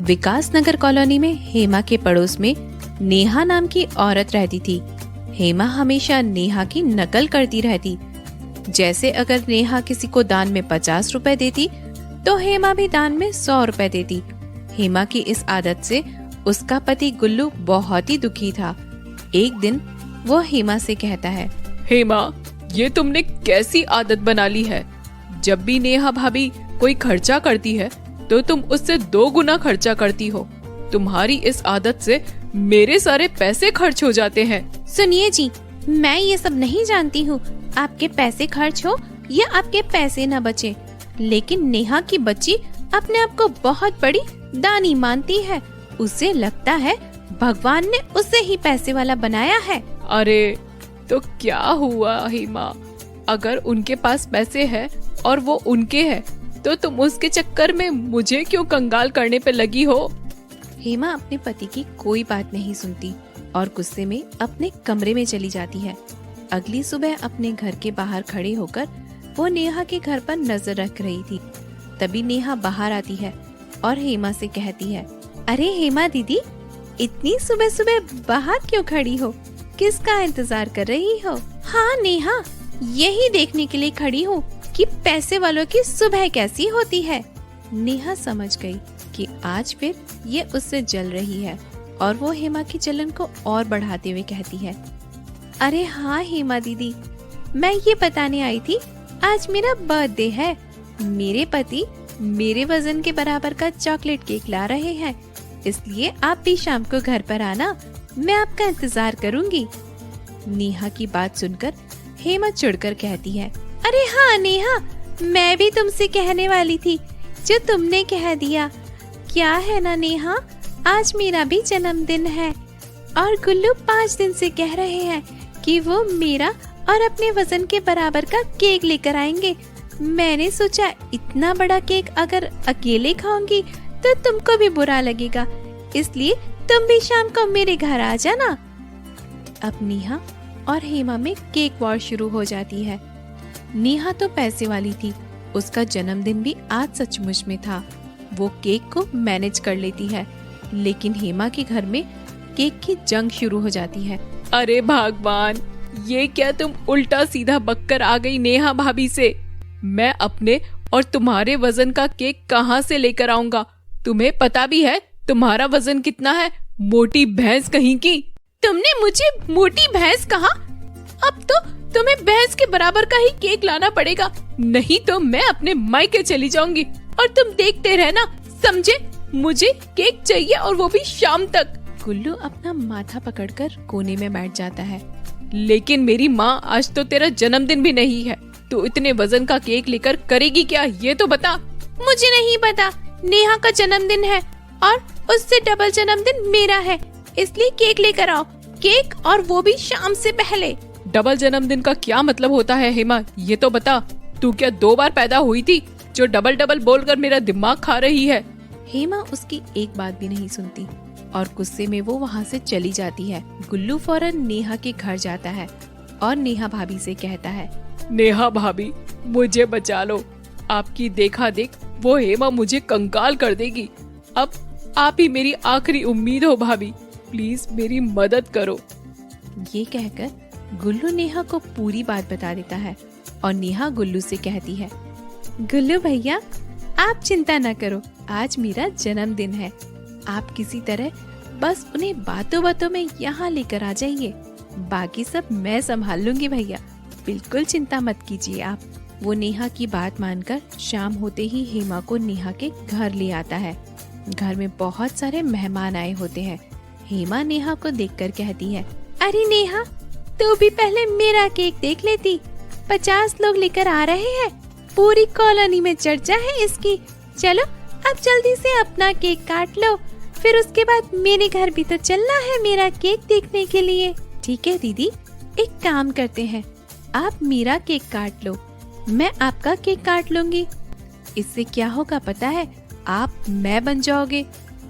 विकास नगर colony में हेमा के पड़ोस में नेहा नाम की औरत रहती थी। हेमा हमेशा नेहा की नकल करती रहती। जैसे अगर नेहा किसी को दान में 50 रुपए देती तो हेमा भी दान में 100 रुपए देती। हेमा की इस आदत से उसका पति गुल्लू बहुत ही दुखी था। एक दिन वो हेमा से कहता है, हेमा, ये तुमने कैसी आदत बना ली है? जब भी नेहा भाभी कोई खर्चा करती है तो तुम उससे 2 गुना खर्चा करती हो। तुम्हारी इस आदत से मेरे सारे पैसे खर्च हो जाते हैं। सुनिए जी, मैं ये सब नहीं जानती हूँ आपके पैसे खर्च हो या आपके पैसे न बचे, लेकिन नेहा की बच्ची अपने आप को बहुत बड़ी दानी मानती है। उसे लगता है भगवान ने उसे ही पैसे वाला बनाया है। अरे तो क्या हुआ हेमा, अगर उनके पास पैसे है और वो उनके है तो तुम उसके चक्कर में मुझे क्यों कंगाल करने पे लगी हो? हेमा अपने पति की कोई बात नहीं सुनती और गुस्से में अपने कमरे में चली जाती है। अगली सुबह अपने घर के बाहर खड़े होकर वो नेहा के घर पर नजर रख रही थी। तभी नेहा बाहर आती है और हेमा से कहती है, अरे हेमा दीदी, इतनी सुबह सुबह बाहर क्यों खड़ी हो? किसका इंतजार कर रही हो? हाँ नेहा, यही देखने के लिए खड़ी हूँ कि पैसे वालों की सुबह कैसी होती है। नेहा समझ गई कि आज फिर ये उससे जल रही है और वो हेमा की जलन को और बढ़ाते हुए कहती है, अरे हाँ हेमा दीदी, मैं ये बताने आई थी आज मेरा बर्थडे है। मेरे पति मेरे वजन के बराबर का चॉकलेट केक ला रहे हैं, इसलिए आप भी शाम को घर पर आना, मैं आपका इंतजार करूंगी। नेहा की बात सुनकर हेमा चिढ़कर कहती है, अरे हाँ नेहा, मैं भी तुमसे कहने वाली थी जो तुमने कह दिया। क्या है ना नेहा, आज मेरा भी जन्मदिन है और गुल्लू 5 दिन से कह रहे हैं कि वो मेरा और अपने वजन के बराबर का केक लेकर आएंगे। मैंने सोचा इतना बड़ा केक अगर अकेले खाऊंगी तो तुमको भी बुरा लगेगा, इसलिए तुम भी शाम को मेरे घर आ जाना। अब नेहा और हेमा में केक वॉर शुरू हो जाती है। नेहा तो पैसे वाली थी, उसका जन्मदिन भी आज सचमुच में था। वो केक को मैनेज कर लेती है, लेकिन हेमा के घर में केक की जंग शुरू हो जाती है। अरे भगवान, ये क्या तुम उल्टा सीधा बककर आ गई नेहा भाभी से? मैं अपने और तुम्हारे वजन का केक कहाँ से लेकर आऊंगा? तुम्हें पता भी है तुम्हारा वजन कितना है? मोटी भैंस कहीं की। तुमने मुझे मोटी भैंस कहा? अब तो तुम्हें भैंस के बराबर का ही केक लाना पड़ेगा, नहीं तो मैं अपने मायके चली जाऊंगी और तुम देखते रहना, समझे? मुझे केक चाहिए और वो भी शाम तक। गुल्लू अपना माथा पकड़कर कोने में बैठ जाता है। लेकिन मेरी माँ, आज तो तेरा जन्मदिन भी नहीं है, तो इतने वजन का केक लेकर करेगी क्या, ये तो बता। मुझे नहीं पता, नेहा का जन्मदिन है और उससे डबल जन्मदिन मेरा है, इसलिए केक लेकर आओ, केक और वो भी शाम से पहले। डबल जन्मदिन का क्या मतलब होता है हेमा, ये तो बता। तू क्या 2 बार पैदा हुई थी जो डबल डबल बोलकर मेरा दिमाग खा रही है? हेमा उसकी एक बात भी नहीं सुनती और गुस्से में वो वहाँ से चली जाती है। गुल्लू फौरन नेहा के घर जाता है और नेहा भाभी से कहता है, नेहा भाभी, मुझे बचा लो, आपकी देखा देख वो हेमा मुझे कंगाल कर देगी। अब आप ही मेरी आखिरी उम्मीद हो भाभी, प्लीज मेरी मदद करो। ये कहकर गुल्लू नेहा को पूरी बात बता देता है और नेहा गुल्लू से कहती है, गुल्लू भैया, आप चिंता न करो, आज मेरा जन्मदिन है, आप किसी तरह बस उन्हें बातों बातों में यहाँ लेकर आ जाइए, बाकी सब मैं संभाल लूंगी भैया, बिल्कुल चिंता मत कीजिए आप। वो नेहा की बात मानकर शाम होते ही हेमा को नेहा के घर ले आता है। घर में बहुत सारे मेहमान आए होते हैं। हेमा नेहा को देखकर कहती है, अरे नेहा, तू भी पहले मेरा केक देख लेती, 50 लोग लेकर आ रहे हैं, पूरी कॉलोनी में चर्चा है इसकी। चलो अब जल्दी से अपना केक काट लो, फिर उसके बाद मेरे घर भी तो चलना है मेरा केक देखने के लिए। ठीक है दीदी, एक काम करते हैं, आप मेरा केक काट लो, मैं आपका केक काट लूंगी। इससे क्या होगा पता है? आप मैं बन जाओगे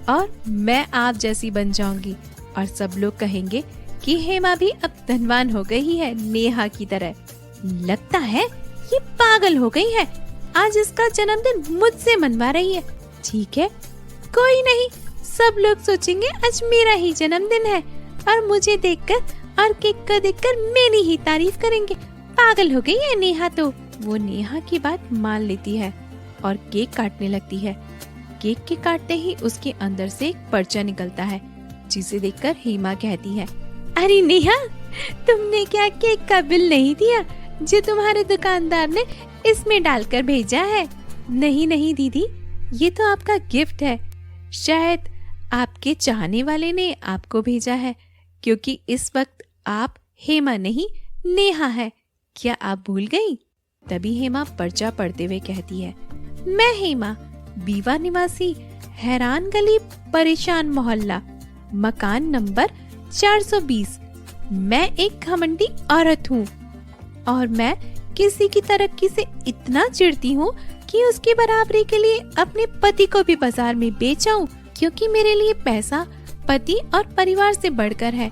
और मैं आप जैसी बन जाऊंगी और सब लोग कहेंगे कि हेमा भी अब धनवान हो गई है नेहा की तरह। लगता है ये पागल हो गई है, आज इसका जन्मदिन मुझसे मनवा रही है। ठीक है, कोई नहीं, सब लोग सोचेंगे आज मेरा ही जन्मदिन है और मुझे देखकर और केक को देखकर मेरी ही तारीफ करेंगे। पागल हो गई है नेहा तो। वो नेहा की बात मान लेती है और केक काटने लगती है। केक के काटते ही उसके अंदर से एक पर्चा निकलता है, जिसे देखकर हेमा कहती है, अरे नेहा, तुमने क्या केक का बिल नहीं दिया जो तुम्हारे दुकानदार ने इसमें डालकर भेजा है? नहीं नहीं दीदी, ये तो आपका गिफ्ट है। शायद आपके चाहने वाले ने आपको भेजा है, क्योंकि इस वक्त आप हेमा नहीं नेहा है। क्या आप भूल गई? तभी हेमा पर्चा पढ़ते हुए कहती है, मैं हेमा, बीवा निवासी, हैरान गली, परेशान मोहल्ला, मकान नंबर 420। मैं एक घमंडी औरत हूँ और मैं किसी की तरक्की से इतना चिढ़ती हूँ कि उसकी बराबरी के लिए अपने पति को भी बाजार में बेच आऊं, क्योंकि मेरे लिए पैसा पति और परिवार से बढ़कर है।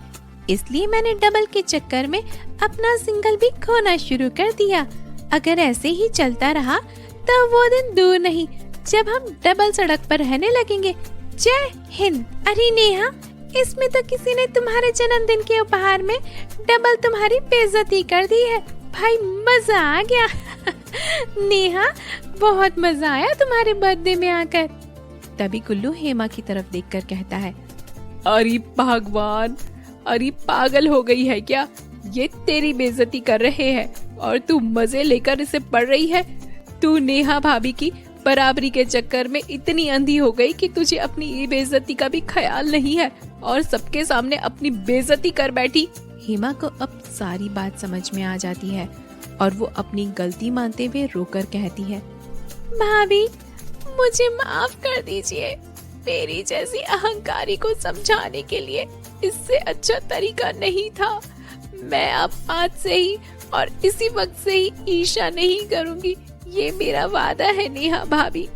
इसलिए मैंने डबल के चक्कर में अपना सिंगल भी खोना शुरू कर दिया। अगर ऐसे ही चलता रहा तो वो दिन दूर नहीं जब हम डबल सड़क पर रहने लगेंगे। जय हिंद। अरे नेहा, इसमें तो किसी ने तुम्हारे जन्मदिन के उपहार में डबल तुम्हारी बेइज्जती कर दी है। भाई मजा आ गया। नेहा, बहुत मजा आया तुम्हारे बर्थडे में आकर। तभी गुल्लू हेमा की तरफ देखकर कहता है, अरे भगवान, अरे पागल हो गई है क्या? ये तेरी बेइज्जती कर रहे हैं और तू मजे लेकर इसे पढ़ रही है। तू नेहा भाभी की बराबरी के चक्कर में इतनी अंधी हो गई कि तुझे अपनी ये बेइज्जती का भी ख्याल नहीं है और सबके सामने अपनी बेइज्जती कर बैठी। हेमा को अब सारी बात समझ में आ जाती है और वो अपनी गलती मानते हुए रोकर कहती है, भाभी, मुझे माफ कर दीजिए। मेरी जैसी अहंकारी को समझाने के लिए इससे अच्छा तरीका नहीं था। मैं अब आज से ही और इसी वक्त से ही ईर्ष्या नहीं करूंगी। ये मेरा वादा है नेहा भाभी।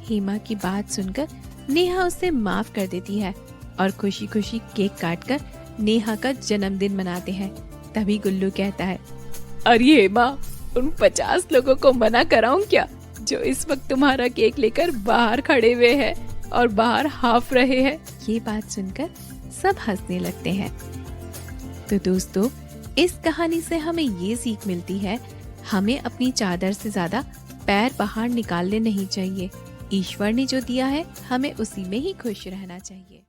हेमा की बात सुनकर नेहा उसे माफ कर देती है और खुशी खुशी केक काटकर नेहा का जन्मदिन मनाते हैं। तभी गुल्लू कहता है, अरे हेमा, उन 50 लोगों को मना कराऊं क्या जो इस वक्त तुम्हारा केक लेकर बाहर खड़े हुए हैं और बाहर हाफ रहे हैं? ये बात सुनकर सब हंसने लगते हैं। तो दोस्तों, इस कहानी से हमें ये सीख मिलती है, हमें अपनी चादर से ज्यादा पैर बाहर निकालने नहीं चाहिए। ईश्वर ने जो दिया है हमें उसी में ही खुश रहना चाहिए।